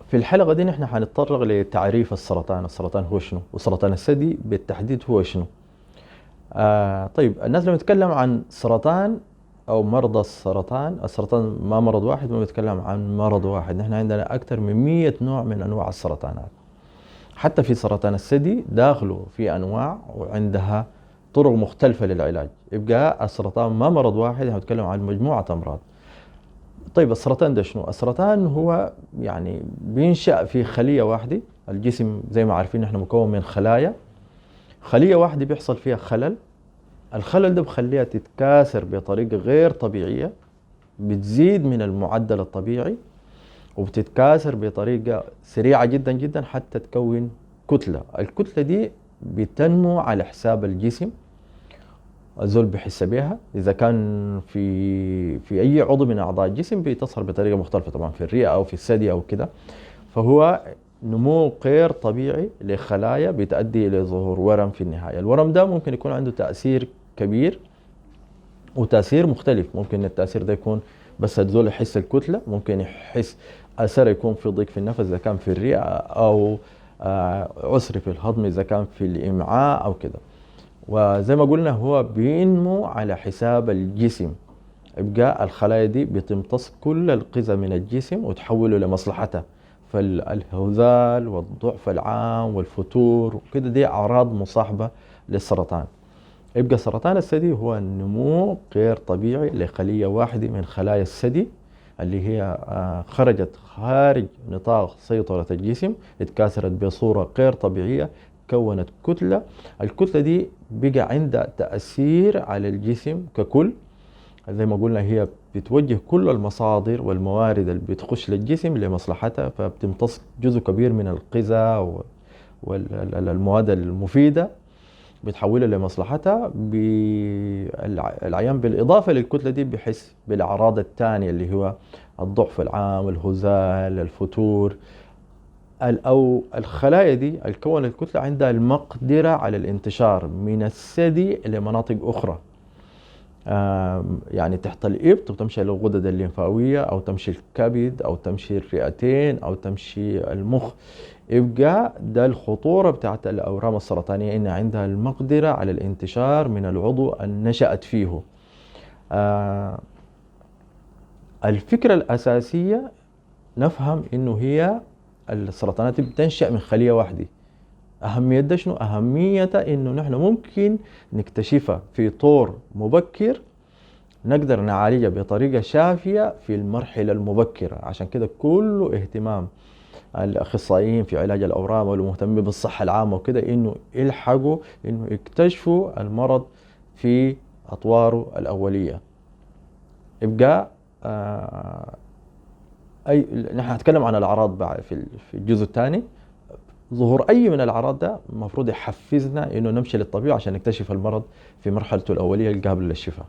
في الحلقة دي نحن حنتطرق لتعريف السرطان. السرطان هو شنو؟ وسرطان الثدي بالتحديد هو شنو؟ طيب، الناس لما تتكلم عن سرطان أو مرضى السرطان، السرطان ما مرض واحد، ما بيتكلم عن مرض واحد. نحن عندنا أكثر من 100 نوع من أنواع السرطانات. حتى في سرطان الثدي داخله في أنواع وعندها طرق مختلفة للعلاج. يبقى السرطان ما مرض واحد، احنا بنتكلم عن مجموعة أمراض. طيب، السرطان ده شنو؟ السرطان هو يعني بينشأ في خلية واحدة. الجسم زي ما عارفين احنا مكون من خلايا. خلية واحدة بيحصل فيها خلل. الخلل ده بخليها تتكاثر بطريقة غير طبيعية، بتزيد من المعدل الطبيعي، وبتتكاثر بطريقة سريعة جدا جدا حتى تكون كتلة. الكتلة دي بتنمو على حساب الجسم. الزول بيحس بيها. اذا كان في اي عضو من اعضاء الجسم بتظهر بطريقه مختلفه، طبعا في الرئه او في الثدي او كده. فهو نمو غير طبيعي لخلايا بتؤدي الى ظهور ورم في النهايه. الورم ده ممكن يكون عنده تاثير كبير وتاثير مختلف. ممكن التاثير ده يكون بس الزول يحس الكتله، ممكن يحس اثر يكون في ضيق في النفس اذا كان في الرئه، او عسر في الهضم اذا كان في الامعاء او كده. وزي ما قلنا هو بينمو على حساب الجسم. يبقى الخلايا دي بتمتص كل الغذاء من الجسم وتحوله لمصلحتها. فالهذال والضعف العام والفتور وكده دي أعراض مصاحبة للسرطان. يبقى سرطان الثدي هو نمو غير طبيعي لخلية واحدة من خلايا الثدي، اللي هي خرجت خارج نطاق سيطرة الجسم، اتكاثرت بصورة غير طبيعية، كونت كتلة. الكتلة دي بقى عندها تأثير على الجسم ككل. زي ما قلنا هي بتوجه كل المصادر والموارد اللي بتخش للجسم لمصلحتها، فبتمتص جزء كبير من الغذاء والمواد المفيدة، بتحولها لمصلحتها. العيان بالإضافة للكتلة دي بيحس بالأعراض الثانية اللي هو الضعف العام، الهزال، الفتور. أو الخلايا دي الكون الكتلة عندها المقدرة على الانتشار من الثدي لمناطق أخرى. يعني تحت الإبط، وتمشي للغدد الليمفاوية، أو تمشي الكبد، أو تمشي الرئتين، أو تمشي المخ. يبقى ده الخطورة بتاعت الأورام السرطانية، إن عندها المقدرة على الانتشار من العضو اللي نشأت فيه. الفكرة الأساسية نفهم إنه هي السرطانات بتنشأ من خلية واحدة. أهمية ده شنو؟ أهمية إنه نحن ممكن نكتشفها في طور مبكر، نقدر نعالجها بطريقة شافية في المرحلة المبكرة. عشان كده كله اهتمام الأخصائيين في علاج الأورام والمهتمين بالصحة العامة وكده إنه يلحقوا إنه يكتشفوا المرض في أطواره الأولية. يبقى نحن هنتكلم عن الأعراض بعد في الجزء الثاني. ظهور أي من الأعراض ده المفروض يحفزنا إنه نمشي للطبيب عشان نكتشف المرض في مرحلته الأولية قبل الشفاء.